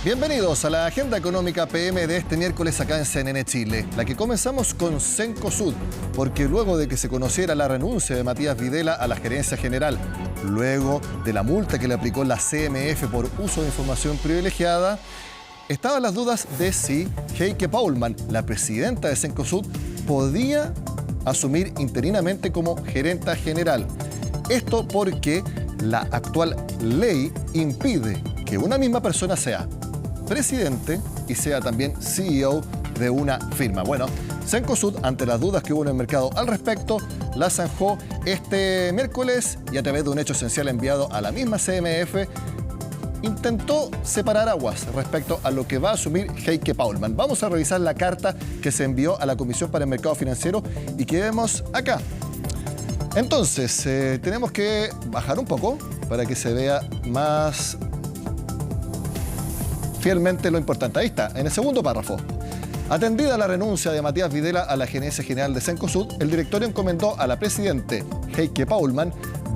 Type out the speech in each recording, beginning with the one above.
Bienvenidos a la Agenda Económica PM de este miércoles acá en CNN Chile, la que comenzamos con Cencosud, porque luego de que se conociera la renuncia de Matías Videla a la gerencia general, luego de la multa que le aplicó la CMF por uso de información privilegiada, estaban las dudas de si Heike Paulmann, la presidenta de Cencosud, podía asumir interinamente como gerenta general. Esto porque la actual ley impide que una misma persona sea presidente y sea también CEO de una firma. Bueno, Cencosud, ante las dudas que hubo en el mercado al respecto, la zanjó este miércoles y a través de un hecho esencial enviado a la misma CMF, intentó separar aguas respecto a lo que va a asumir Heike Paulmann. Vamos a revisar la carta que se envió a la Comisión para el Mercado Financiero y que vemos acá. Entonces, tenemos que bajar un poco para que se vea más fielmente lo importante. Ahí está, en el segundo párrafo. Atendida la renuncia de Matías Videla a la gerencia general de Cencosud, el directorio encomendó a la presidente Heike Paulmann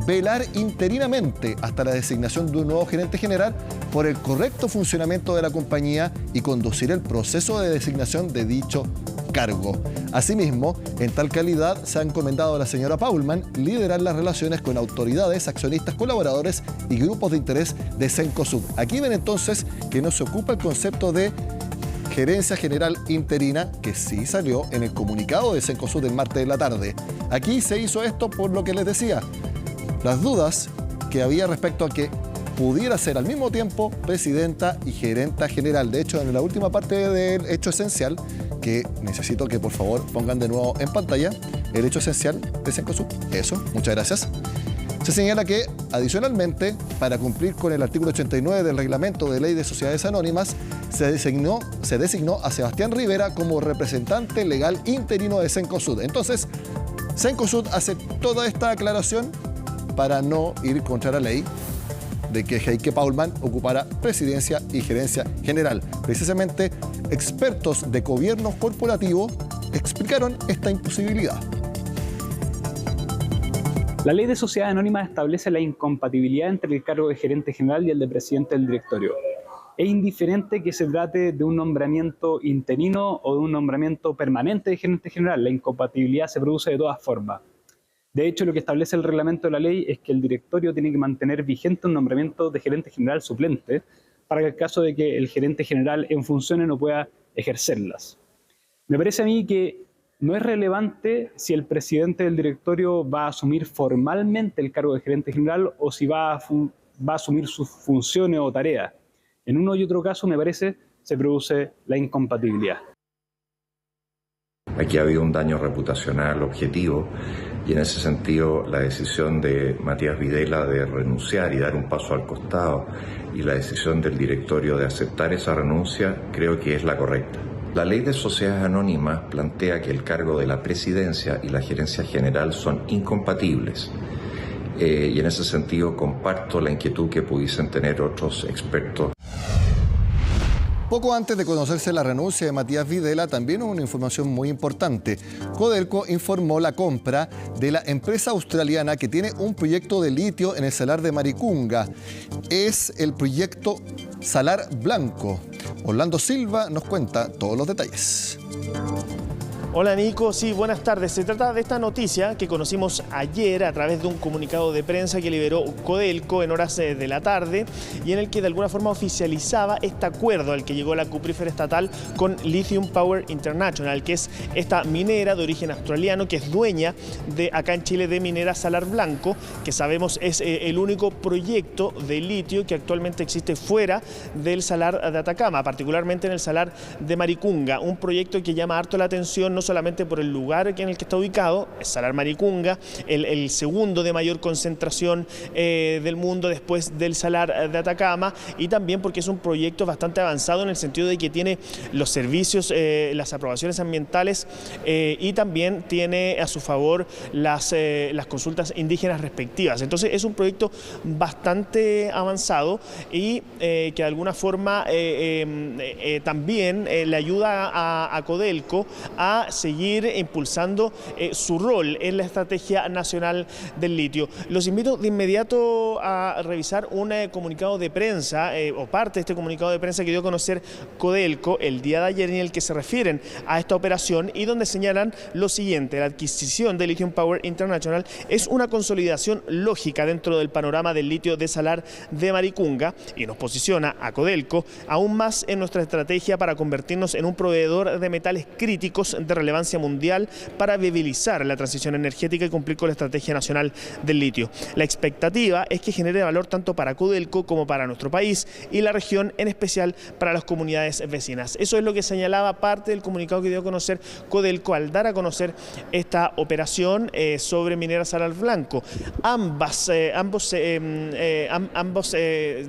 velar interinamente hasta la designación de un nuevo gerente general por el correcto funcionamiento de la compañía y conducir el proceso de designación de dicho cargo. Asimismo, en tal calidad se ha encomendado a la señora Paulmann liderar las relaciones con autoridades, accionistas, colaboradores y grupos de interés de Cencosud. Aquí ven entonces que no se ocupa el concepto de gerencia general interina, que sí salió en el comunicado de Cencosud el martes de la tarde. Aquí se hizo esto por lo que les decía, las dudas que había respecto a que pudiera ser al mismo tiempo presidenta y gerenta general. De hecho, en la última parte del hecho esencial, que necesito que por favor pongan de nuevo en pantalla, el hecho esencial de Cencosud. Eso, muchas gracias. Se señala que, adicionalmente, para cumplir con el artículo 89 del Reglamento de Ley de Sociedades Anónimas, se designó a Sebastián Rivera como representante legal interino de Cencosud. Entonces, Cencosud hace toda esta aclaración para no ir contra la ley de que Heike Paulmann ocupara presidencia y gerencia general. Precisamente, expertos de gobierno corporativo explicaron esta imposibilidad. La ley de sociedades anónimas establece la incompatibilidad entre el cargo de gerente general y el de presidente del directorio. Es indiferente que se trate de un nombramiento interino o de un nombramiento permanente de gerente general. La incompatibilidad se produce de todas formas. De hecho, lo que establece el reglamento de la ley es que el directorio tiene que mantener vigente un nombramiento de gerente general suplente para que el caso de que el gerente general en funciones no pueda ejercerlas. Me parece a mí que no es relevante si el presidente del directorio va a asumir formalmente el cargo de gerente general o si va a asumir sus funciones o tareas. En uno y otro caso, me parece, se produce la incompatibilidad. Aquí ha habido un daño reputacional objetivo y en ese sentido la decisión de Matías Videla de renunciar y dar un paso al costado y la decisión del directorio de aceptar esa renuncia creo que es la correcta. La ley de sociedades anónimas plantea que el cargo de la presidencia y la gerencia general son incompatibles y en ese sentido comparto la inquietud que pudiesen tener otros expertos. Poco antes de conocerse la renuncia de Matías Videla, también hubo una información muy importante. Codelco informó la compra de la empresa australiana que tiene un proyecto de litio en el salar de Maricunga. Es el proyecto Salar Blanco. Orlando Silva nos cuenta todos los detalles. Hola Nico, sí, buenas tardes. Se trata de esta noticia que conocimos ayer a través de un comunicado de prensa que liberó Codelco en horas de la tarde y en el que de alguna forma oficializaba este acuerdo al que llegó la cuprífera estatal con Lithium Power International, que es esta minera de origen australiano que es dueña de acá en Chile de Minera Salar Blanco, que sabemos es el único proyecto de litio que actualmente existe fuera del salar de Atacama, particularmente en el salar de Maricunga, un proyecto que llama harto la atención, no solamente por el lugar en el que está ubicado, el Salar Maricunga, el segundo de mayor concentración del mundo después del Salar de Atacama, y también porque es un proyecto bastante avanzado en el sentido de que tiene los servicios, las aprobaciones ambientales y también tiene a su favor las consultas indígenas respectivas. Entonces es un proyecto bastante avanzado y que de alguna forma también le ayuda a Codelco a seguir impulsando su rol en la estrategia nacional del litio. Los invito de inmediato a revisar un comunicado de prensa o parte de este comunicado de prensa que dio a conocer Codelco el día de ayer, en el que se refieren a esta operación y donde señalan lo siguiente: la adquisición de Lithium Power International es una consolidación lógica dentro del panorama del litio de Salar de Maricunga y nos posiciona a Codelco aún más en nuestra estrategia para convertirnos en un proveedor de metales críticos de relevancia mundial para viabilizar la transición energética y cumplir con la estrategia nacional del litio. La expectativa es que genere valor tanto para Codelco como para nuestro país y la región, en especial para las comunidades vecinas. Eso es lo que señalaba parte del comunicado que dio a conocer Codelco al dar a conocer esta operación sobre Minera Salar Blanco. Ambos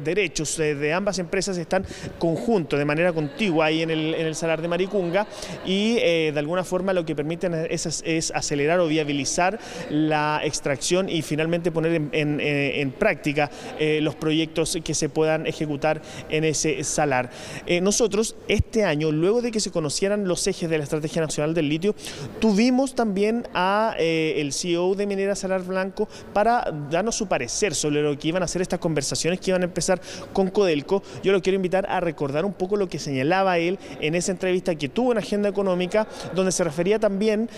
derechos de ambas empresas están conjuntos, de manera contigua ahí en el Salar de Maricunga, y de alguna forma lo que permiten es acelerar o viabilizar la extracción y finalmente poner en práctica los proyectos que se puedan ejecutar en ese salar. Nosotros este año, luego de que se conocieran los ejes de la Estrategia Nacional del Litio, tuvimos también a el CEO de Minera Salar Blanco para darnos su parecer sobre lo que iban a hacer estas conversaciones que iban a empezar con Codelco. Yo lo quiero invitar a recordar un poco lo que señalaba él en esa entrevista que tuvo en Agenda Económica, donde se refería también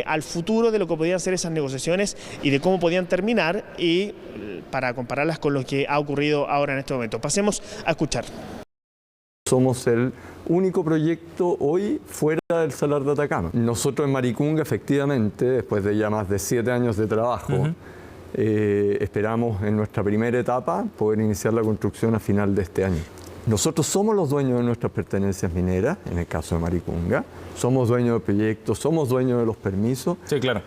al futuro de lo que podían ser esas negociaciones y de cómo podían terminar, y para compararlas con lo que ha ocurrido ahora en este momento. Pasemos a escuchar. Somos el único proyecto hoy fuera del Salar de Atacama. Nosotros en Maricunga, efectivamente, después de ya más de 7 años de trabajo, esperamos en nuestra primera etapa poder iniciar la construcción a final de este año. Nosotros somos los dueños de nuestras pertenencias mineras, en el caso de Maricunga, somos dueños del proyecto, somos dueños de los permisos. Sí, claro.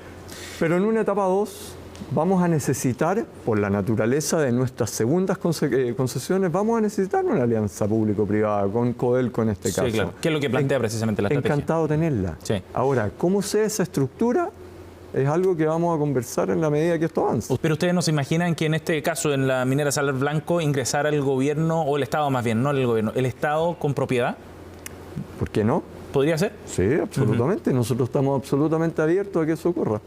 Pero en una etapa 2 vamos a necesitar, por la naturaleza de nuestras segundas concesiones, vamos a necesitar una alianza público-privada con Codelco en este caso. Sí, claro. ¿Qué es lo que plantea precisamente la estrategia? Encantado de tenerla. Sí. Ahora, ¿cómo sea esa estructura? Es algo que vamos a conversar en la medida que esto avance. Pero ustedes no se imaginan que en este caso, en la minera Salar Blanco, ingresara el gobierno, o el Estado más bien, no el gobierno, el Estado con propiedad. ¿Por qué no? ¿Podría ser? Sí, absolutamente. Nosotros estamos absolutamente abiertos a que eso ocurra.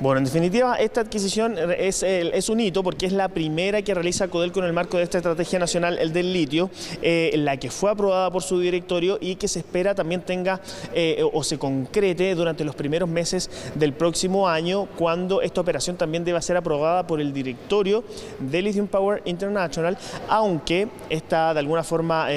Bueno, en definitiva, esta adquisición es un hito porque es la primera que realiza Codelco en el marco de esta estrategia nacional, el del litio, la que fue aprobada por su directorio y que se espera también tenga o se concrete durante los primeros meses del próximo año, cuando esta operación también deba ser aprobada por el directorio de Lithium Power International, aunque está de alguna forma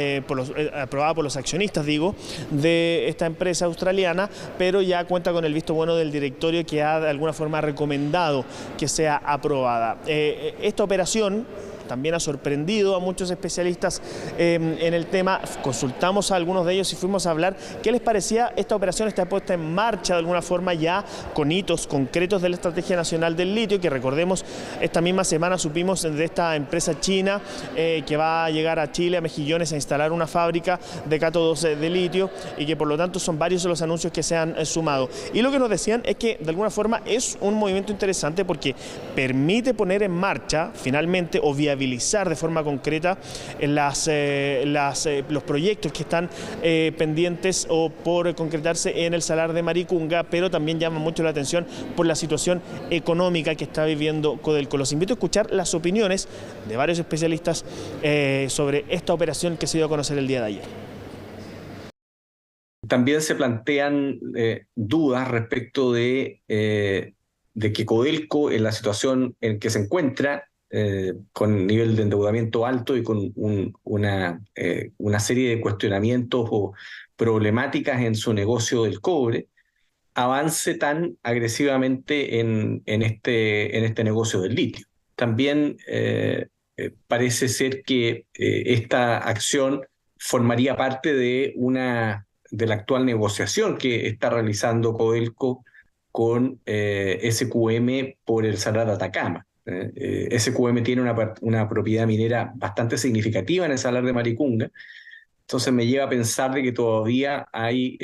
aprobada por los accionistas, digo, de esta empresa australiana, pero ya cuenta con el visto bueno del directorio, que ha de alguna forma recomendado que sea aprobada. Esta operación también ha sorprendido a muchos especialistas en el tema. Consultamos a algunos de ellos y fuimos a hablar qué les parecía esta operación. Está puesta en marcha de alguna forma ya con hitos concretos de la Estrategia Nacional del Litio, que recordemos, esta misma semana supimos de esta empresa china que va a llegar a Chile, a Mejillones, a instalar una fábrica de cátodos de litio, y que por lo tanto son varios de los anuncios que se han sumado. Y lo que nos decían es que de alguna forma es un movimiento interesante porque permite poner en marcha finalmente o viabilizar de forma concreta los proyectos que están pendientes o por concretarse en el Salar de Maricunga, pero también llama mucho la atención por la situación económica que está viviendo Codelco. Los invito a escuchar las opiniones de varios especialistas sobre esta operación que se dio a conocer el día de ayer. También se plantean dudas respecto de que Codelco, en la situación en que se encuentra, con nivel de endeudamiento alto y con una serie de cuestionamientos o problemáticas en su negocio del cobre, avance tan agresivamente en este negocio del litio. También parece ser que esta acción formaría parte de la actual negociación que está realizando Codelco con SQM por el Salar de Atacama. SQM tiene una propiedad minera bastante significativa en el Salar de Maricunga, entonces me lleva a pensar de que todavía hay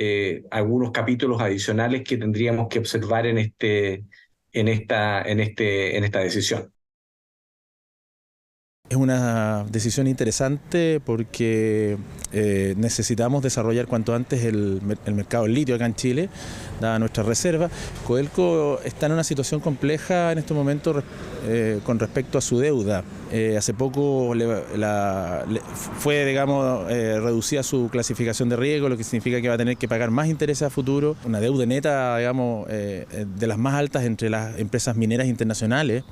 algunos capítulos adicionales que tendríamos que observar en esta decisión. Es una decisión interesante porque necesitamos desarrollar cuanto antes el mercado del litio acá en Chile, dada nuestra reserva. Codelco está en una situación compleja en este momento con respecto a su deuda. Hace poco fue, digamos, reducida su clasificación de riesgo, lo que significa que va a tener que pagar más intereses a futuro. Una deuda neta, digamos, de las más altas entre las empresas mineras internacionales.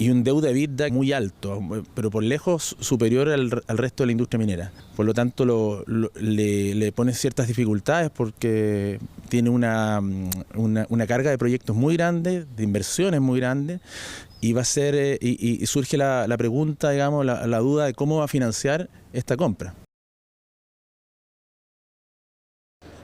Y un deuda EBITDA muy alto, pero por lejos superior al resto de la industria minera. Por lo tanto, le pone ciertas dificultades porque tiene una carga de proyectos muy grande, de inversiones muy grandes, y va a ser y surge la pregunta, digamos, la duda de cómo va a financiar esta compra.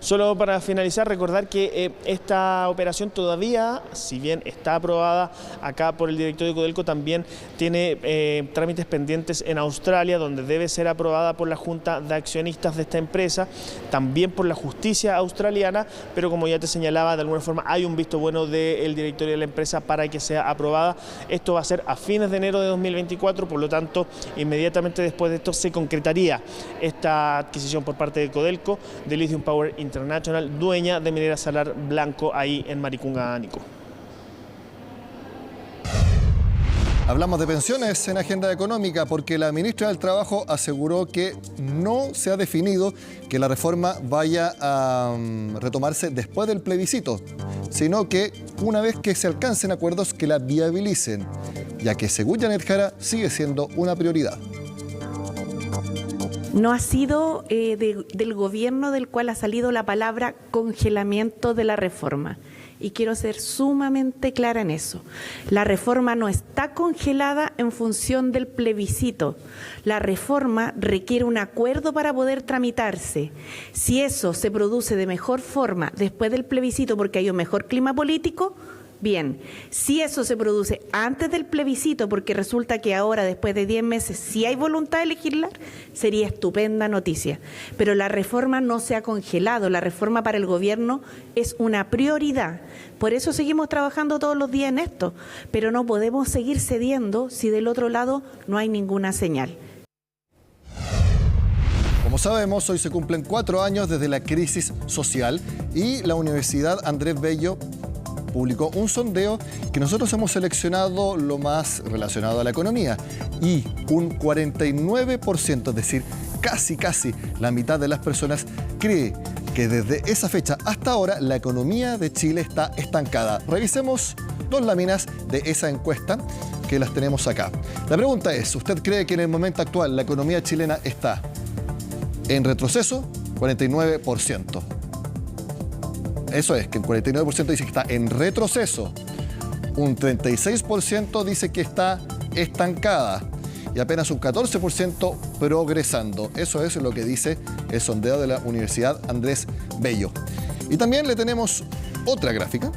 Solo para finalizar, recordar que esta operación todavía, si bien está aprobada acá por el directorio de Codelco, también tiene trámites pendientes en Australia, donde debe ser aprobada por la Junta de Accionistas de esta empresa, también por la justicia australiana, pero como ya te señalaba, de alguna forma hay un visto bueno del directorio de la empresa para que sea aprobada. Esto va a ser a fines de enero de 2024, por lo tanto, inmediatamente después de esto se concretaría esta adquisición por parte de Codelco de Lithium Power International, dueña de Minera Salar Blanco ahí en Maricunga, Ánico. Hablamos de pensiones en Agenda Económica porque la ministra del Trabajo aseguró que no se ha definido que la reforma vaya a retomarse después del plebiscito, sino que una vez que se alcancen acuerdos que la viabilicen, ya que según Janet Jara sigue siendo una prioridad. No ha sido del gobierno del cual ha salido la palabra congelamiento de la reforma. Y quiero ser sumamente clara en eso. La reforma no está congelada en función del plebiscito. La reforma requiere un acuerdo para poder tramitarse. Si eso se produce de mejor forma después del plebiscito porque hay un mejor clima político, bien. Si eso se produce antes del plebiscito, porque resulta que ahora, después de 10 meses, sí hay voluntad de legislar, sería estupenda noticia. Pero la reforma no se ha congelado, la reforma para el gobierno es una prioridad. Por eso seguimos trabajando todos los días en esto, pero no podemos seguir cediendo si del otro lado no hay ninguna señal. Como sabemos, hoy se cumplen 4 años desde la crisis social y la Universidad Andrés Bello publicó un sondeo que nosotros hemos seleccionado lo más relacionado a la economía y un 49%, es decir, casi la mitad de las personas cree que desde esa fecha hasta ahora la economía de Chile está estancada. Revisemos 2 láminas de esa encuesta que las tenemos acá. La pregunta es, ¿usted cree que en el momento actual la economía chilena está en retroceso? 49%. Eso es, que el 49% dice que está en retroceso, un 36% dice que está estancada y apenas un 14% progresando. Eso es lo que dice el sondeo de la Universidad Andrés Bello. Y también le tenemos otra gráfica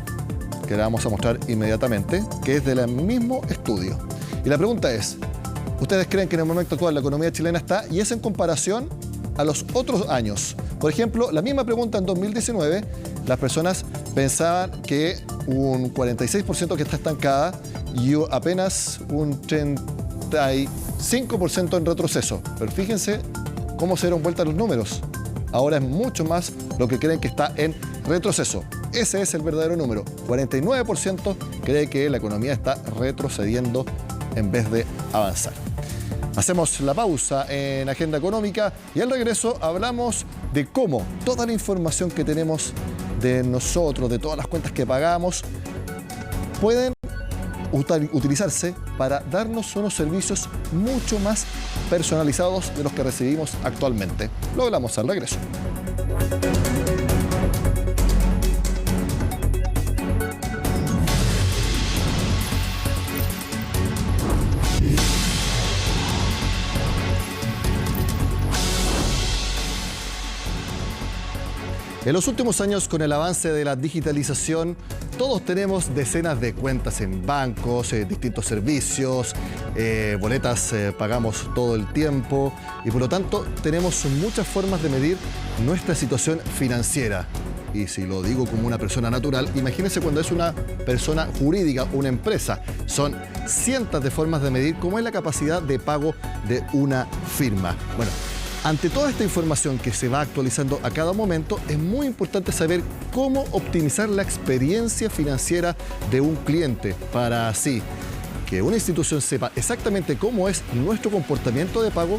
que la vamos a mostrar inmediatamente, que es del mismo estudio. Y la pregunta es, ¿ustedes creen que en el momento actual la economía chilena está? Y es en comparación a los otros años. Por ejemplo, la misma pregunta en 2019, las personas pensaban que un 46% que está estancada y apenas un 35% en retroceso. Pero fíjense cómo se dieron vuelta los números. Ahora es mucho más lo que creen que está en retroceso. Ese es el verdadero número. 49% cree que la economía está retrocediendo en vez de avanzar. Hacemos la pausa en Agenda Económica y al regreso hablamos de cómo toda la información que tenemos de nosotros, de todas las cuentas que pagamos, pueden utilizarse para darnos unos servicios mucho más personalizados de los que recibimos actualmente. Lo hablamos al regreso. En los últimos años, con el avance de la digitalización, todos tenemos decenas de cuentas en bancos, distintos servicios, boletas pagamos todo el tiempo y por lo tanto tenemos muchas formas de medir nuestra situación financiera. y si lo digo como una persona natural, imagínense cuando es una persona jurídica, una empresa. Son cientos de formas de medir cómo es la capacidad de pago de una firma. Bueno, ante toda esta información que se va actualizando a cada momento, es muy importante saber cómo optimizar la experiencia financiera de un cliente para así que una institución sepa exactamente cómo es nuestro comportamiento de pago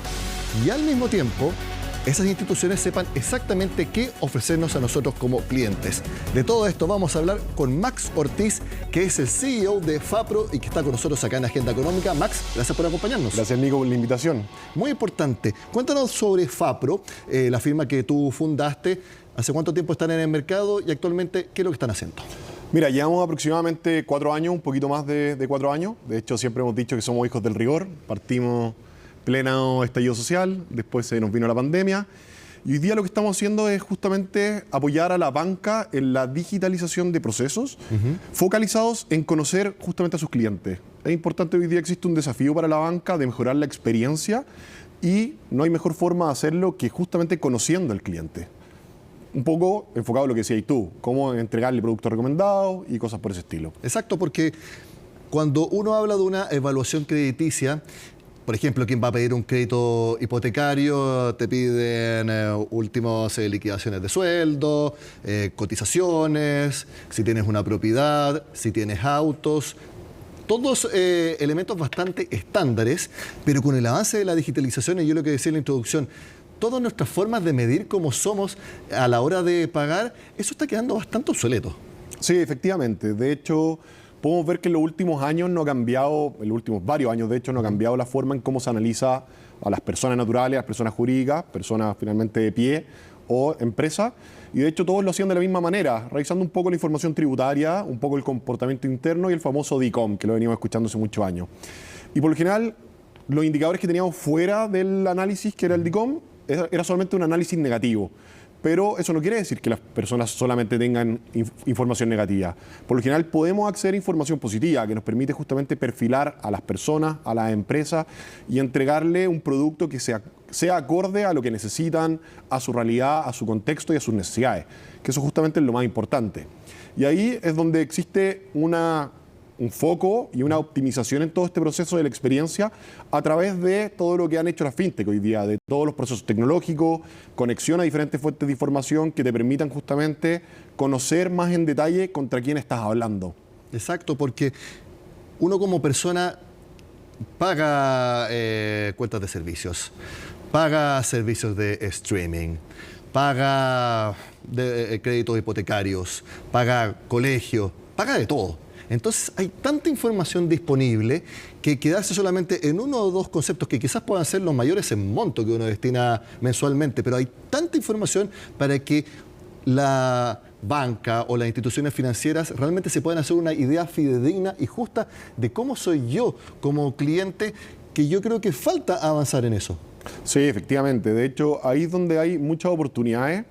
y al mismo tiempo esas instituciones sepan exactamente qué ofrecernos a nosotros como clientes. De todo esto vamos a hablar con Max Ortiz, que es el CEO de Fapro y que está con nosotros acá en Agenda Económica. Max, gracias por acompañarnos. Gracias, Nico, por la invitación. Muy importante. Cuéntanos sobre Fapro, la firma que tú fundaste. ¿Hace cuánto tiempo están en el mercado y actualmente qué es lo que están haciendo? Mira, llevamos aproximadamente 4 años, un poquito más de 4 años. De hecho, siempre hemos dicho que somos hijos del rigor. Partimos pleno estallido social, después se nos vino la pandemia. Y hoy día lo que estamos haciendo es justamente apoyar a la banca en la digitalización de procesos, focalizados en conocer justamente a sus clientes. Es importante, hoy día existe un desafío para la banca de mejorar la experiencia y no hay mejor forma de hacerlo que justamente conociendo al cliente. Un poco enfocado en lo que decías tú, cómo entregarle productos recomendados y cosas por ese estilo. Exacto, porque cuando uno habla de una evaluación crediticia, por ejemplo, quien va a pedir un crédito hipotecario, te piden últimas liquidaciones de sueldo, cotizaciones, si tienes una propiedad, si tienes autos. Todos elementos bastante estándares, pero con el avance de la digitalización, y yo lo que decía en la introducción, todas nuestras formas de medir cómo somos a la hora de pagar, eso está quedando bastante obsoleto. Sí, efectivamente. De hecho, podemos ver que en los últimos años no ha cambiado, en los últimos varios años, de hecho, no ha cambiado la forma en cómo se analiza a las personas naturales, a las personas jurídicas, personas finalmente de pie o empresas. Y de hecho todos lo hacían de la misma manera, revisando un poco la información tributaria, un poco el comportamiento interno y el famoso DICOM, que lo venimos escuchando hace muchos años. Y por lo general, los indicadores que teníamos fuera del análisis, que era el DICOM, era solamente un análisis negativo. Pero eso no quiere decir que las personas solamente tengan información negativa. Por lo general podemos acceder a información positiva que nos permite justamente perfilar a las personas, a las empresas y entregarle un producto que sea acorde a lo que necesitan, a su realidad, a su contexto y a sus necesidades. Que eso justamente es lo más importante. Y ahí es donde existe un foco y una optimización en todo este proceso de la experiencia a través de todo lo que han hecho las fintech hoy día, de todos los procesos tecnológicos, conexión a diferentes fuentes de información que te permitan justamente conocer más en detalle contra quién estás hablando. Exacto, porque uno como persona paga cuentas de servicios, paga servicios de streaming, paga créditos hipotecarios, paga colegio, paga de todo. Entonces hay tanta información disponible que quedarse solamente en uno o dos conceptos que quizás puedan ser los mayores en monto que uno destina mensualmente, pero hay tanta información para que la banca o las instituciones financieras realmente se puedan hacer una idea fidedigna y justa de cómo soy yo como cliente, que yo creo que falta avanzar en eso. Sí, efectivamente. De hecho, ahí es donde hay muchas oportunidades.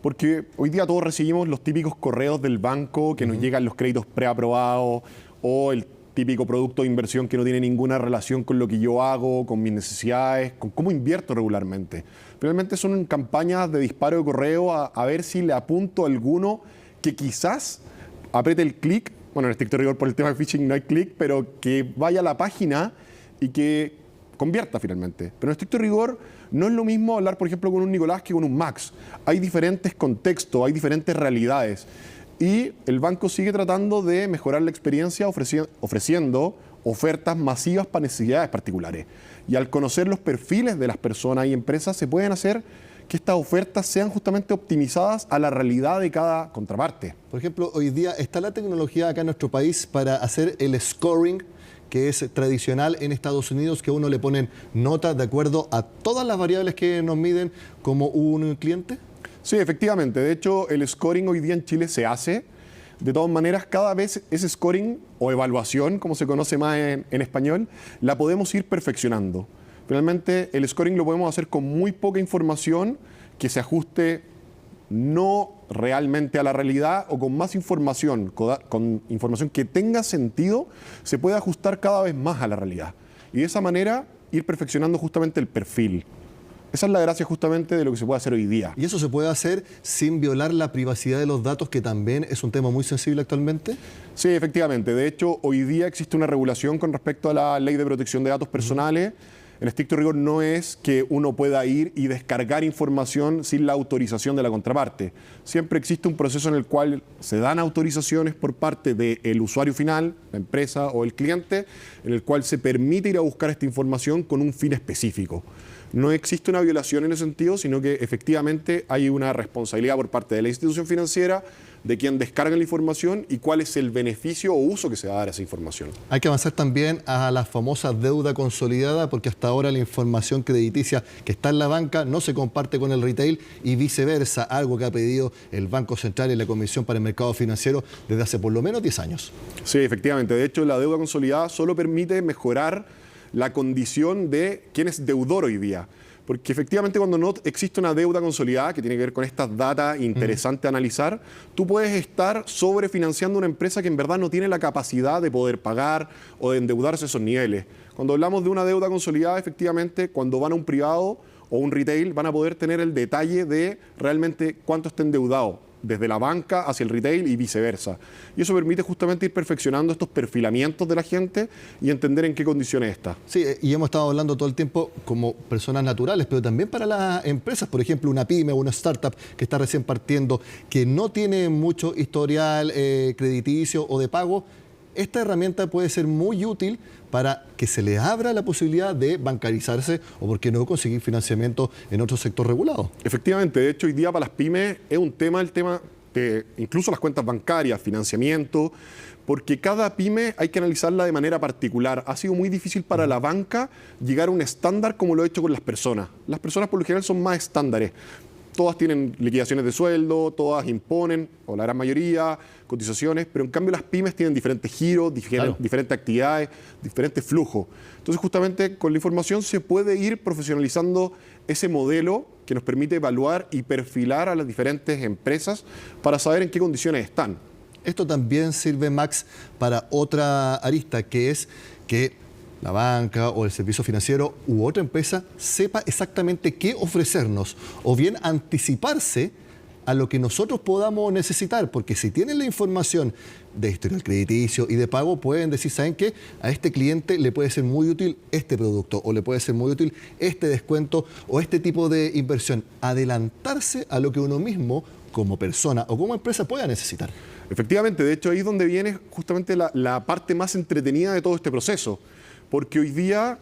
Porque hoy día todos recibimos los típicos correos del banco que nos llegan los créditos preaprobados o el típico producto de inversión que no tiene ninguna relación con lo que yo hago, con mis necesidades, con cómo invierto regularmente. Finalmente son campañas de disparo de correo a ver si le apunto a alguno que quizás apriete el clic. Bueno, en estricto rigor por el tema de phishing no hay clic, pero que vaya a la página y que convierta finalmente. Pero en estricto rigor no es lo mismo hablar, por ejemplo, con un Nicolás que con un Max. Hay diferentes contextos, hay diferentes realidades. Y el banco sigue tratando de mejorar la experiencia ofreciendo ofertas masivas para necesidades particulares. Y al conocer los perfiles de las personas y empresas, se pueden hacer que estas ofertas sean justamente optimizadas a la realidad de cada contraparte. Por ejemplo, hoy día está la tecnología acá en nuestro país para hacer el scoring, que es tradicional en Estados Unidos, que a uno le ponen notas de acuerdo a todas las variables que nos miden como un cliente. Sí, efectivamente. De hecho, el scoring hoy día en Chile se hace. De todas maneras, cada vez ese scoring o evaluación, como se conoce más en español, la podemos ir perfeccionando. Finalmente, el scoring lo podemos hacer con muy poca información que se ajuste no realmente a la realidad o con más información, con información que tenga sentido, se puede ajustar cada vez más a la realidad. Y de esa manera ir perfeccionando justamente el perfil. Esa es la gracia justamente de lo que se puede hacer hoy día. ¿Y eso se puede hacer sin violar la privacidad de los datos, que también es un tema muy sensible actualmente? Sí, efectivamente. De hecho, hoy día existe una regulación con respecto a la Ley de Protección de Datos Personales. En estricto rigor no es que uno pueda ir y descargar información sin la autorización de la contraparte. Siempre existe un proceso en el cual se dan autorizaciones por parte del usuario final, la empresa o el cliente, en el cual se permite ir a buscar esta información con un fin específico. No existe una violación en ese sentido, sino que efectivamente hay una responsabilidad por parte de la institución financiera de quien descarga la información y cuál es el beneficio o uso que se va a dar a esa información. Hay que avanzar también a la famosa deuda consolidada, porque hasta ahora la información crediticia que está en la banca no se comparte con el retail y viceversa, algo que ha pedido el Banco Central y la Comisión para el Mercado Financiero desde hace por lo menos 10 años. Sí, efectivamente. De hecho, la deuda consolidada solo permite mejorar la condición de quién es deudor hoy día. Porque efectivamente cuando no existe una deuda consolidada, que tiene que ver con estas datas interesantes a analizar, tú puedes estar sobrefinanciando una empresa que en verdad no tiene la capacidad de poder pagar o de endeudarse a esos niveles. Cuando hablamos de una deuda consolidada, efectivamente, cuando van a un privado o un retail, van a poder tener el detalle de realmente cuánto está endeudado, desde la banca hacia el retail y viceversa. Y eso permite justamente ir perfeccionando estos perfilamientos de la gente y entender en qué condiciones está. Sí, y hemos estado hablando todo el tiempo como personas naturales, pero también para las empresas, por ejemplo, una pyme o una startup que está recién partiendo, que no tiene mucho historial crediticio o de pago. Esta herramienta puede ser muy útil para que se le abra la posibilidad de bancarizarse o, por qué no, conseguir financiamiento en otro sector regulado. Efectivamente, de hecho, hoy día para las pymes es un tema, el tema de incluso las cuentas bancarias, financiamiento, porque cada pyme hay que analizarla de manera particular. Ha sido muy difícil para la banca llegar a un estándar como lo ha hecho con las personas. Las personas por lo general son más estándares. Todas tienen liquidaciones de sueldo, todas imponen, o la gran mayoría, cotizaciones, pero en cambio las pymes tienen diferentes giros, diferentes actividades, diferentes flujos. Entonces justamente con la información se puede ir profesionalizando ese modelo que nos permite evaluar y perfilar a las diferentes empresas para saber en qué condiciones están. Esto también sirve, Max, para otra arista, que es que la banca o el servicio financiero u otra empresa sepa exactamente qué ofrecernos o bien anticiparse a lo que nosotros podamos necesitar, porque si tienen la información de historial crediticio y de pago, pueden decir, ¿saben qué? A este cliente le puede ser muy útil este producto o le puede ser muy útil este descuento o este tipo de inversión. Adelantarse a lo que uno mismo como persona o como empresa pueda necesitar. Efectivamente, de hecho ahí es donde viene justamente la parte más entretenida de todo este proceso. Porque hoy día,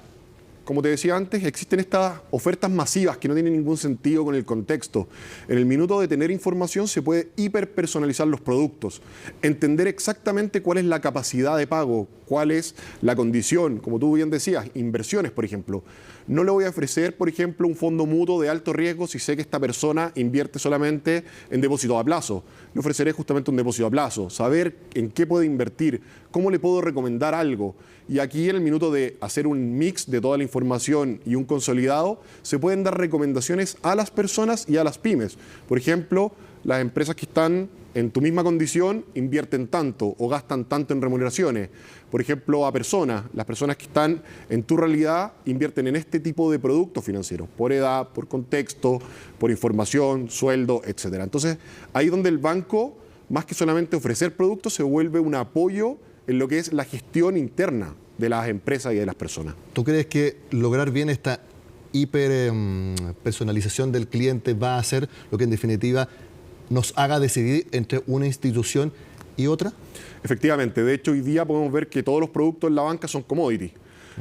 como te decía antes, existen estas ofertas masivas que no tienen ningún sentido con el contexto. En el minuto de tener información se puede hiperpersonalizar los productos, entender exactamente cuál es la capacidad de pago, cuál es la condición, como tú bien decías, inversiones, por ejemplo. No le voy a ofrecer, por ejemplo, un fondo mutuo de alto riesgo si sé que esta persona invierte solamente en depósito a plazo. Le ofreceré justamente un depósito a plazo, saber en qué puede invertir, cómo le puedo recomendar algo. Y aquí en el minuto de hacer un mix de toda la información y un consolidado, se pueden dar recomendaciones a las personas y a las pymes. Por ejemplo, las empresas que están en tu misma condición invierten tanto o gastan tanto en remuneraciones. Por ejemplo, a personas, las personas que están en tu realidad invierten en este tipo de productos financieros, por edad, por contexto, por información, sueldo, etc. Entonces, ahí donde el banco, más que solamente ofrecer productos, se vuelve un apoyo en lo que es la gestión interna de las empresas y de las personas. ¿Tú crees que lograr bien esta hiperpersonalización del cliente va a hacer lo que en definitiva nos haga decidir entre una institución y otra? Efectivamente, de hecho hoy día podemos ver que todos los productos en la banca son commodity.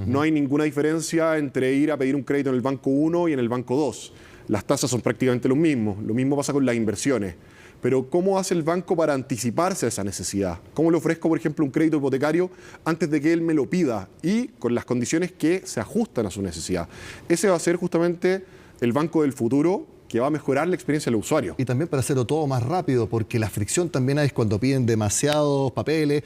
No hay ninguna diferencia entre ir a pedir un crédito en el banco 1 y en el banco 2. Las tasas son prácticamente lo mismo pasa con las inversiones. Pero ¿cómo hace el banco para anticiparse a esa necesidad? ¿Cómo le ofrezco, por ejemplo, un crédito hipotecario antes de que él me lo pida y con las condiciones que se ajustan a su necesidad? Ese va a ser justamente el banco del futuro, que va a mejorar la experiencia del usuario. Y también para hacerlo todo más rápido, porque la fricción también es cuando piden demasiados papeles,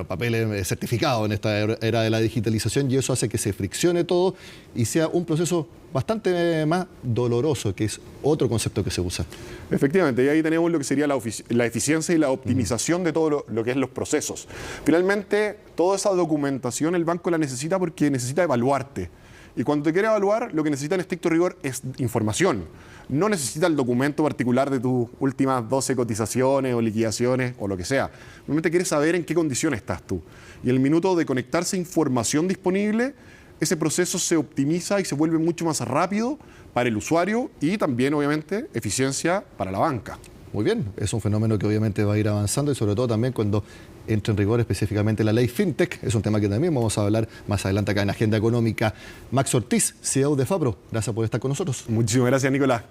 papeles certificados en esta era de la digitalización, y eso hace que se friccione todo y sea un proceso bastante más doloroso, que es otro concepto que se usa. Efectivamente, y ahí tenemos lo que sería la eficiencia y la optimización de todo lo que es los procesos. Finalmente, toda esa documentación el banco la necesita porque necesita evaluarte. Y cuando te quiere evaluar, lo que necesita en estricto rigor es información. No necesita el documento particular de tus últimas 12 cotizaciones o liquidaciones o lo que sea. Realmente quiere saber en qué condición estás tú. Y en el minuto de conectarse información disponible, ese proceso se optimiza y se vuelve mucho más rápido para el usuario y también, obviamente, eficiencia para la banca. Muy bien, es un fenómeno que obviamente va a ir avanzando y sobre todo también cuando entre en rigor específicamente la ley FinTech. Es un tema que también vamos a hablar más adelante acá en Agenda Económica. Max Ortiz, CEO de Fapro, gracias por estar con nosotros. Muchísimas gracias, Nicolás.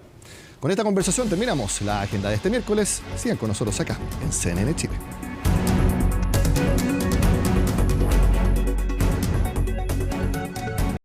Con esta conversación terminamos la agenda de este miércoles. Sigan con nosotros acá en CNN Chile.